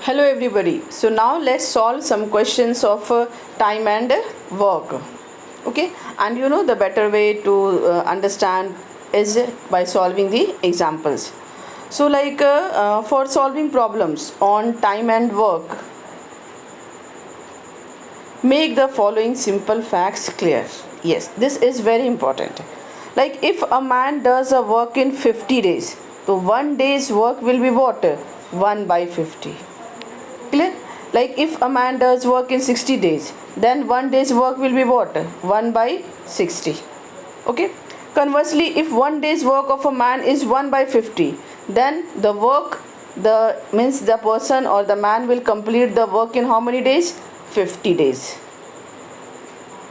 Hello everybody. So now let's solve some questions of time and work. Okay, and the better way to understand is by solving the examples. So for solving problems on time and work, make the following simple facts clear. Yes, this is very important. Like if a man does a work in 50 days, so one day's work will be what? 1 by 50. Clear? Like if a man does work in 60 days, then one day's work will be what? 1 by 60. Okay. Conversely, if one day's work of a man is 1 by 50, then the person or the man will complete the work in how many days? 50 days.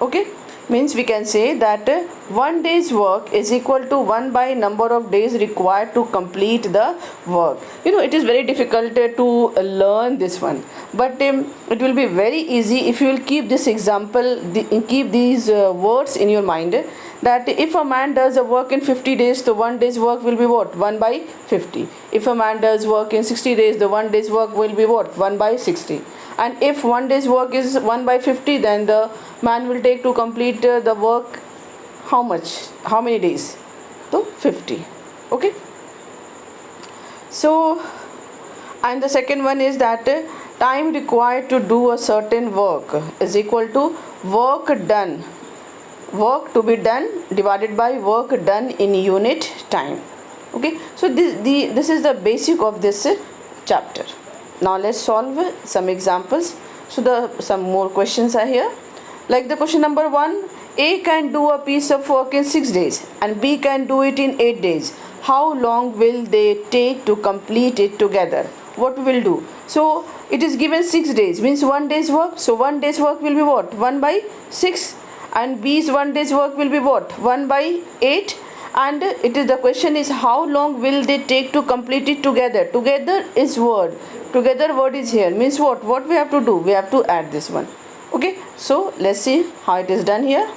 Okay, means we can say that one day's work is equal to 1 by number of days required to complete the work. It is very difficult to learn this one, but it will be very easy if you will keep this example, keep these words in your mind, that if a man does a work in 50 days, the one day's work will be what? 1 by 50. If a man does work in 60 days, the one day's work will be what? 1 by 60. And if one day's work is 1 by 50, then the man will take to complete the work how many days? So 50. Okay, so and the second one is that time required to do a certain work is equal to work to be done divided by work done in unit time. Okay, so this is the basic of this chapter. Now let's solve some examples. So some more questions are here. Like the question number 1, A can do a piece of work in 6 days and B can do it in 8 days. How long will they take to complete it together? What we will do? So it is given 6 days, means one day's work. So one day's work will be what? 1 by 6. And B's one day's work will be what? 1 by 8. And the question is how long will they take to complete it together? Together is word. Together word is here, means what we have to do? We have to add this one. Okay, so let's see how it is done here.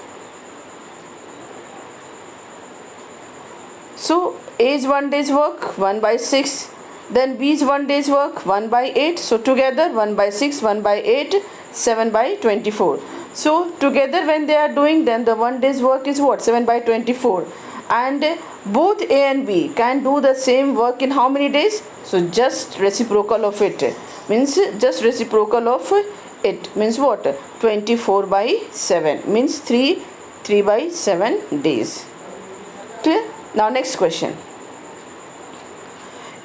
So A's one day's work 1 by 6, then B's one day's work 1 by 8. So together 1 by 6, 1 by 8, 7 by 24. So together when they are doing, then the one day's work is what? 7 by 24. And both A and B can do the same work in how many days? So just reciprocal of it, means just reciprocal of it means what? 24 by 7, means 3 by 7 days. Clear? Now next question.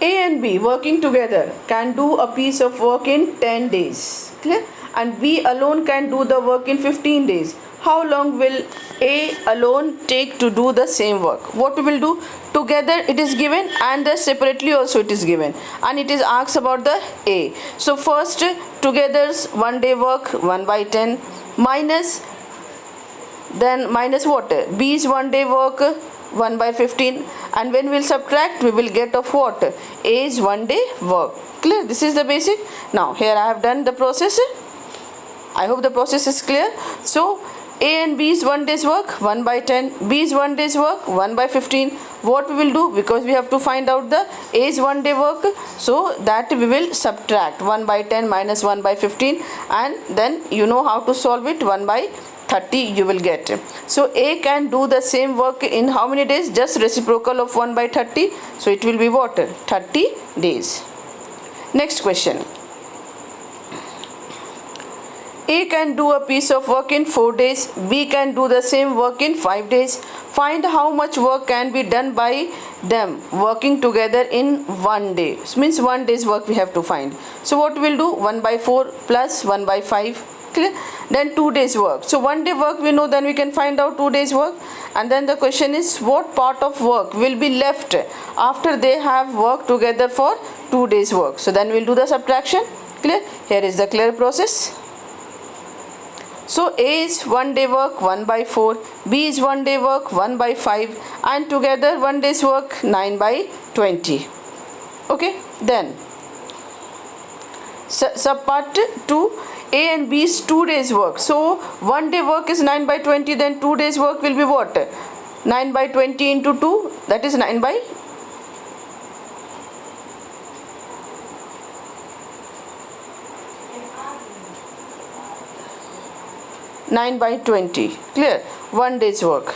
A and B working together can do a piece of work in 10 days. Clear? And B alone can do the work in 15 days. How long will A alone take to do the same work? What we will do? Together it is given and separately also it is given, and it is asked about the A. So first, together's one day work 1 by 10 minus what? B's one day work 1 by 15, and when we will subtract, we will get of what? A's one day work. Clear? This is the basic. Now here I have done the process. I hope the process is clear. So A and B's one day's work 1 by 10, B's one day's work 1 by 15. What we will do, because we have to find out the A's one day work, so that we will subtract 1 by 10 minus 1 by 15, and then you know how to solve it. 1 by 30 you will get. So A can do the same work in how many days? Just reciprocal of 1 by 30. So it will be what? 30 days. Next question. A can do a piece of work in 4 days, B can do the same work in 5 days. Find how much work can be done by them working together in 1 day. This means 1 day's work we have to find. So what we'll do? 1 by 4 plus 1 by 5. Clear? Then 2 days work. So 1 day work we know, then we can find out 2 days work. And then the question is what part of work will be left after they have worked together for 2 days work. So then we'll do the subtraction. Clear? Here is the clear process. So A is 1 day work 1 by 4, B is 1 day work 1 by 5, and together 1 day's work 9 by 20. Okay, then subpart 2, A and B's 2 days work. So 1 day work is 9 by 20, then 2 days work will be what? 9 by 20 into 2, that is 9 by 9 by 20. Clear? 1 day's work.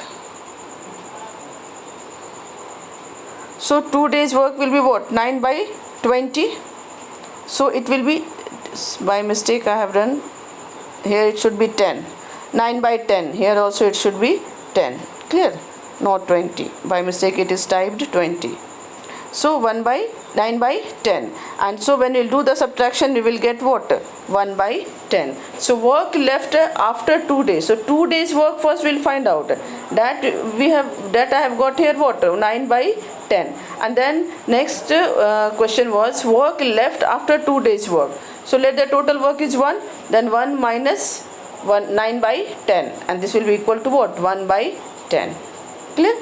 So 2 days work will be what? 9 by 20. So it will be, by mistake I have done here, it should be 10. 9 by 10. Here also it should be 10. Clear? Not 20. By mistake it is typed 20. So 1 by 9 by 10. And so when we'll do the subtraction, we will get what? 1 by 10. So work left after 2 days. So 2 days work first we'll find out. That I have got here what? 9 by 10. And then next question was work left after 2 days work. So let the total work is 1. Then 1 minus 1, 9 by 10. And this will be equal to what? 1 by 10. Clear?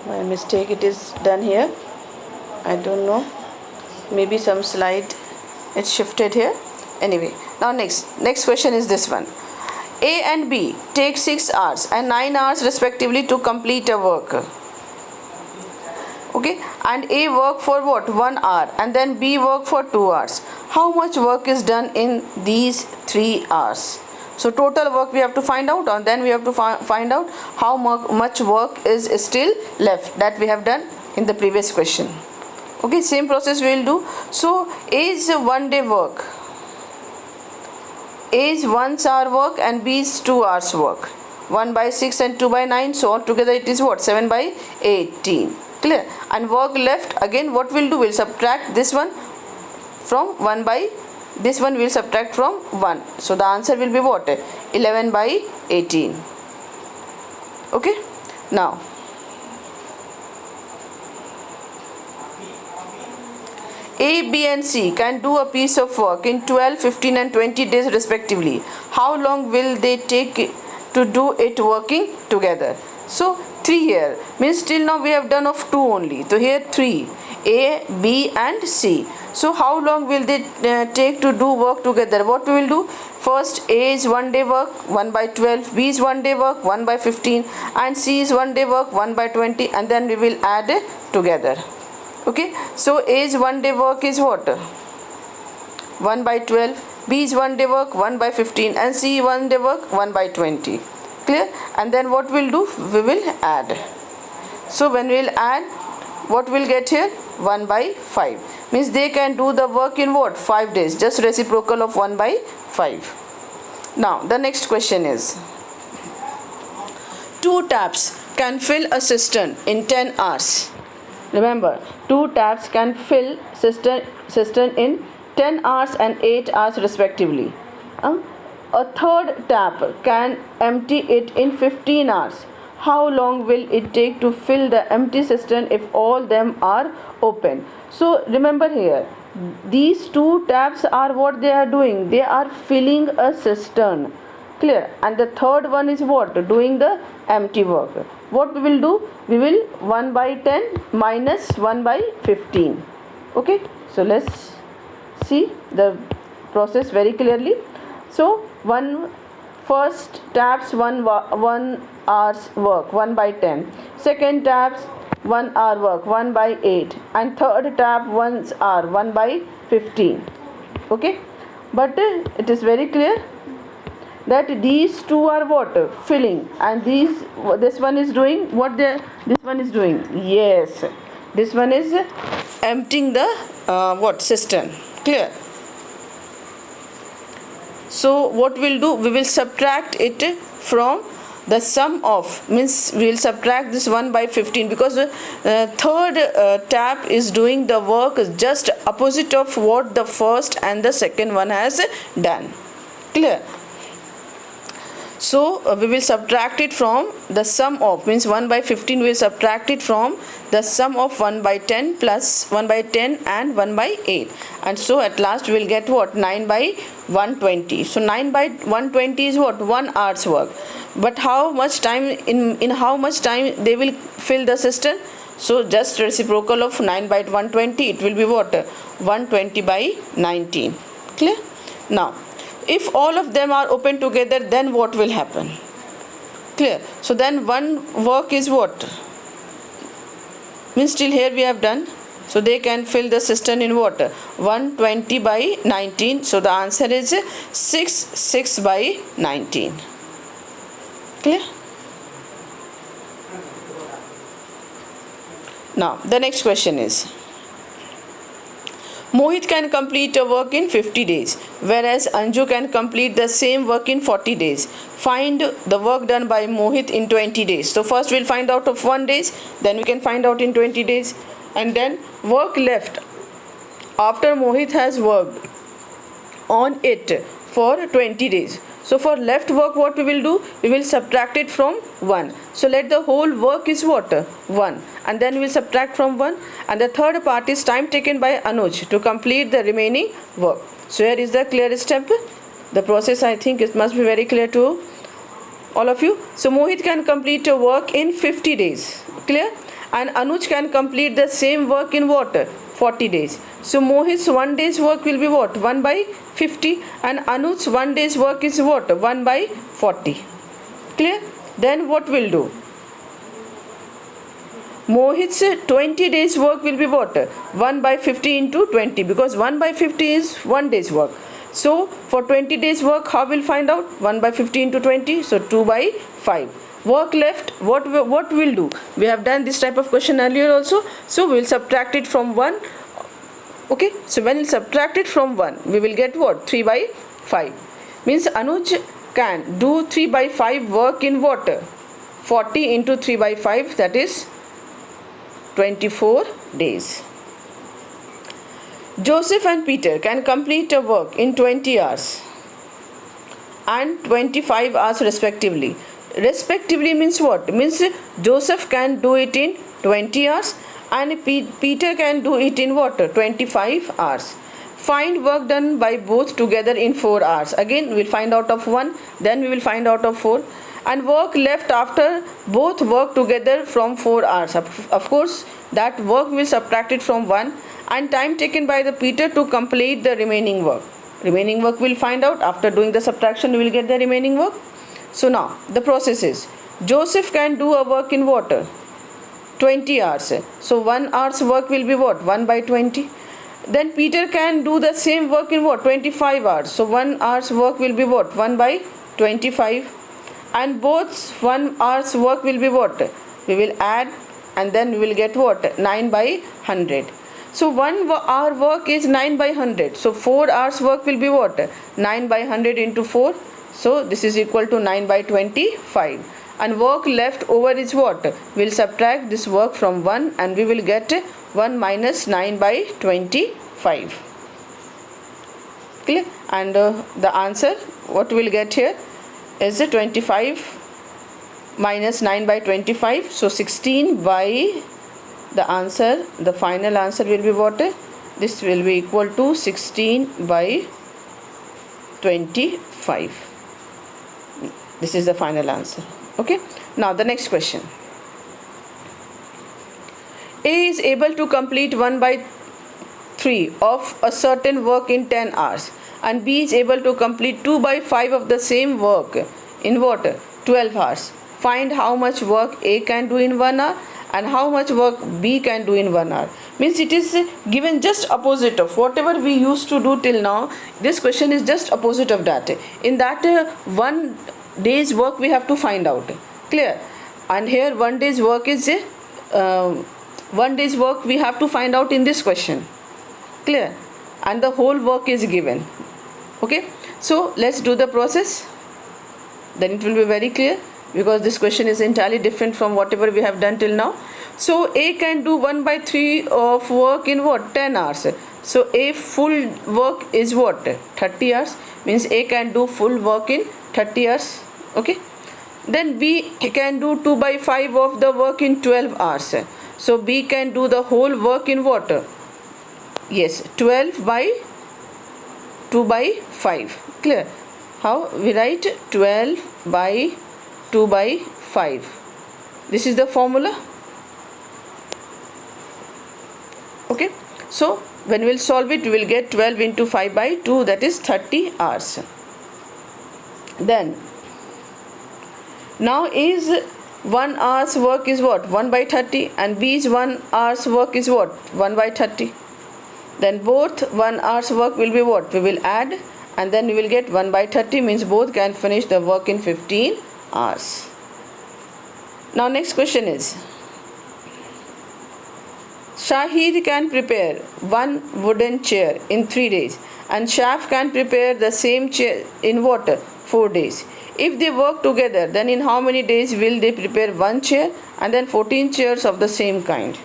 By mistake it is done here. I don't know. Maybe some slide it's shifted here. Anyway, now next question is this one. A and B take 6 hours and 9 hours respectively to complete a work. Okay, and A work for what? 1 hour, and then B work for 2 hours. How much work is done in these 3 hours? So total work we have to find out, and then we have to find out how much work is still left that we have done in the previous question. Okay, same process we will do. So A is 1 day work, A is 1 hour work, and B is 2 hours work. 1 by 6 and 2 by 9, so altogether it is what? 7 by 18. Clear? And work left, again what we'll do? We'll subtract this one from 1 by, this one will subtract from 1. So the answer will be what? 11 by 18. Okay? Now, A, B and C can do a piece of work in 12, 15 and 20 days respectively. How long will they take to do it working together? So 3 here, means till now we have done of 2 only. So here 3, A, B and C. So how long will they take to do work together? What we will do? First A is 1 day work, 1 by 12, B is 1 day work, 1 by 15 and C is 1 day work, 1 by 20, and then we will add together. Okay, so A's 1 day work is what? 1 by 12, B's 1 day work 1 by 15 and C 1 day work 1 by 20. Clear? And then what we'll do? We will add. So when we'll add, what we'll get here? 1 by 5. Means they can do the work in what? 5 days. Just reciprocal of 1 by 5. Now the next question is, 2 taps can fill a cistern in 10 hours. Remember, 2 taps can fill cistern in 10 hours and 8 hours respectively. A third tap can empty it in 15 hours. How long will it take to fill the empty cistern if all them are open? So remember here, these 2 taps are what they are doing. They are filling a cistern. Clear? And the third one is what? Doing the empty work. What we will do? We will 1 by 10 minus 1 by 15. Okay? So let's see the process very clearly. So first taps 1 hour's work 1 by 10. Second taps 1 hour work 1 by 8. And third tap 1 hour 1 by 15. Okay? But it is very clear that these 2 are what? Filling, and this one is doing what? This one is doing, yes, this one is emptying the what? Cistern. Clear? So what we'll do? We will subtract it from the sum of, means we will subtract this 1 by 15, because the third tap is doing the work just opposite of what the first and the second one has done. Clear? So we will subtract it from the sum of, means 1 by 15 we will subtract it from the sum of 1 by 10 plus 1 by 10 and 1 by 8, and so at last we will get what? 9 by 120. So 9 by 120 is what? 1 hour's work. But how much time, in how much time they will fill the cistern? So just reciprocal of 9 by 120, it will be what? 120 by 19. Clear? Now if all of them are open together, then what will happen? Clear? So then one work is what? Means till here we have done. So they can fill the cistern in water. 120 by 19. So the answer is 6 by 19. Clear? Now the next question is, Mohit can complete a work in 50 days, whereas Anju can complete the same work in 40 days. Find the work done by Mohit in 20 days. So first we'll find out of 1 days, then we can find out in 20 days. And then work left after Mohit has worked on it for 20 days. So for left work, what we will do? We will subtract it from 1. So let the whole work is what? 1. And then we will subtract from 1. And the third part is time taken by Anuj to complete the remaining work. So here is the clear step. The process, I think it must be very clear to all of you. So Mohit can complete a work in 50 days. Clear? And Anuj can complete the same work in what? 40 days. So Mohit's 1 day's work will be what? 1 by 50, and Anuj's 1 day's work is what? 1 by 40. Clear? Then what will do? Mohit's 20 days work will be what? 1 by 50 into 20, because 1 by 50 is 1 day's work. So for 20 days work, how we'll find out? 1 by 50 into 20, so 2 by 5. Work left, what we'll do? We have done this type of question earlier also. So we will subtract it from 1. Okay, so when we subtract it from 1, we will get what? 3 by 5. Means Anuj can do 3 by 5 work in what? 40 into 3 by 5, that is 24 days. Joseph and Peter can complete a work in 20 hours and 25 hours respectively. Respectively means what? Means Joseph can do it in 20 hours and Peter can do it in what? 25 hours. Find work done by both together in 4 hours. Again we will find out of 1, then we will find out of 4. And work left after both work together from 4 hours. Of course that work will subtract it from 1, and time taken by the Peter to complete the remaining work. Remaining work we'll find out after doing the subtraction. We will get the remaining work. So now the process is, Joseph can do a work in what? 20 hours. So 1 hour's work will be what? 1 by 20. Then Peter can do the same work in what? 25 hours. So 1 hour's work will be what? 1 by 25. And both 1 hour's work will be what? We will add and then we will get what? 9 by 100. So 1 hour work is 9 by 100. So 4 hours work will be what? 9 by 100 into 4. So this is equal to 9 by 25. And work left over is what? We will subtract this work from 1 and we will get 1 minus 9 by 25. Clear? And the answer, what we will get here is 25 minus 9 by 25. So 16 by the answer, the final answer will be what? This will be equal to 16 by 25. This is the final answer. Okay. Now the next question. A is able to complete 1 by 3 of a certain work in 10 hours and B is able to complete 2 by 5 of the same work in what? 12 hours. Find how much work A can do in 1 hour and how much work B can do in 1 hour. Means it is given just opposite of whatever we used to do till now. This question is just opposite of that. In that 1 day's work we have to find out. Clear? And here 1 day's work is 1 day's work we have to find out in this question. Clear? And the whole work is given. Okay, so let's do the process, then it will be very clear, because this question is entirely different from whatever we have done till now. So A can do 1 by 3 of work in what? 10 hours. So A full work is what? 30 hours. Means A can do full work in 30 hours. Okay. Then B can do 2 by 5 of the work in 12 hours. So B can do the whole work in what? Yes, 12 by 2 by 5. Clear? How we write? 12 by 2 by 5. This is the formula. Okay. So when we will solve it, we will get 12 into 5 by 2, that is 30 hours. Then now A's 1 hour's work is what? 1 by 30, and B's 1 hour's work is what? 1 by 30. Then both 1 hour's work will be what? We will add, and then we will get 1 by 30, means both can finish the work in 15 hours. Now next question is, Shahid can prepare one wooden chair in 3 days, and Shaf can prepare the same chair in what? 4 days. If they work together, then in how many days will they prepare one chair and then 14 chairs of the same kind?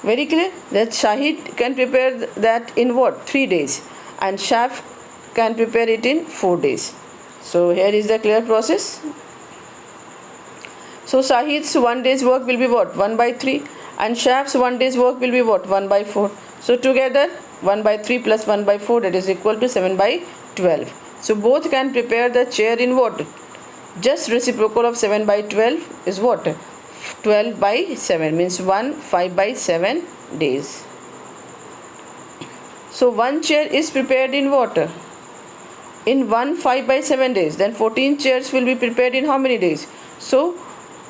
Very clear that Shahid can prepare that in what? 3 days, and Shaf can prepare it in 4 days. So here is the clear process. So Shahid's 1 day's work will be what? 1 by 3, and Shaf's 1 day's work will be what? 1 by 4. So together 1 by 3 plus 1 by 4, that is equal to 7 by 12. So both can prepare the chair in what? Just reciprocal of 7 by 12 is what? 12 by 7, means 5 by 7 days. So one chair is prepared in what? In 5 by 7 days. Then 14 chairs will be prepared in how many days? So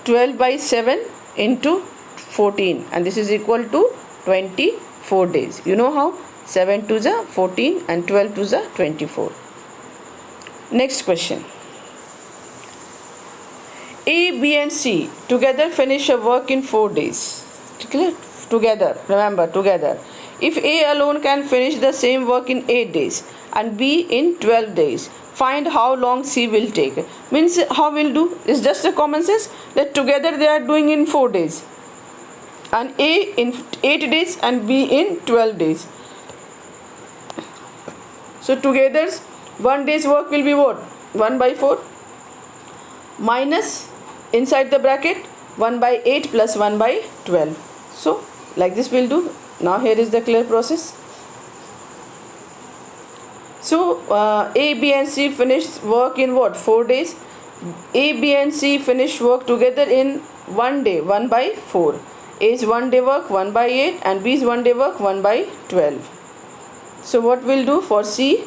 12 by 7 into 14, and this is equal to 24 days. You know how? 7 to the 14 and 12 to the 24. Next question. A, B and C together finish a work in 4 days. Together, remember, together. If A alone can finish the same work in 8 days and B in 12 days, find how long C will take. Means how we'll do? It's just a common sense that together they are doing in 4 days, and A in 8 days and B in 12 days. So together's 1 day's work will be what? 1 by 4 minus inside the bracket 1 by 8 plus 1 by 12. So like this we'll do. Now here is the clear process. So A, B and C finished work in what? 4 days. A, B and C finished work together in 1 day, 1 by 4. A's 1 day work 1 by 8 and B's 1 day work 1 by 12. So what we'll do for C?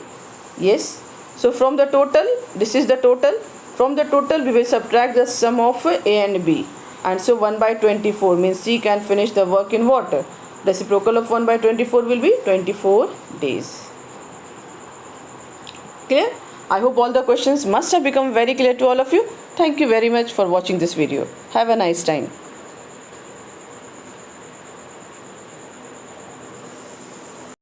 Yes. So from the total, this is the total. From the total we will subtract the sum of A and B. And so 1 by 24 means C can finish the work in what? Reciprocal of 1 by 24 will be 24 days. Clear? I hope all the questions must have become very clear to all of you. Thank you very much for watching this video. Have a nice time.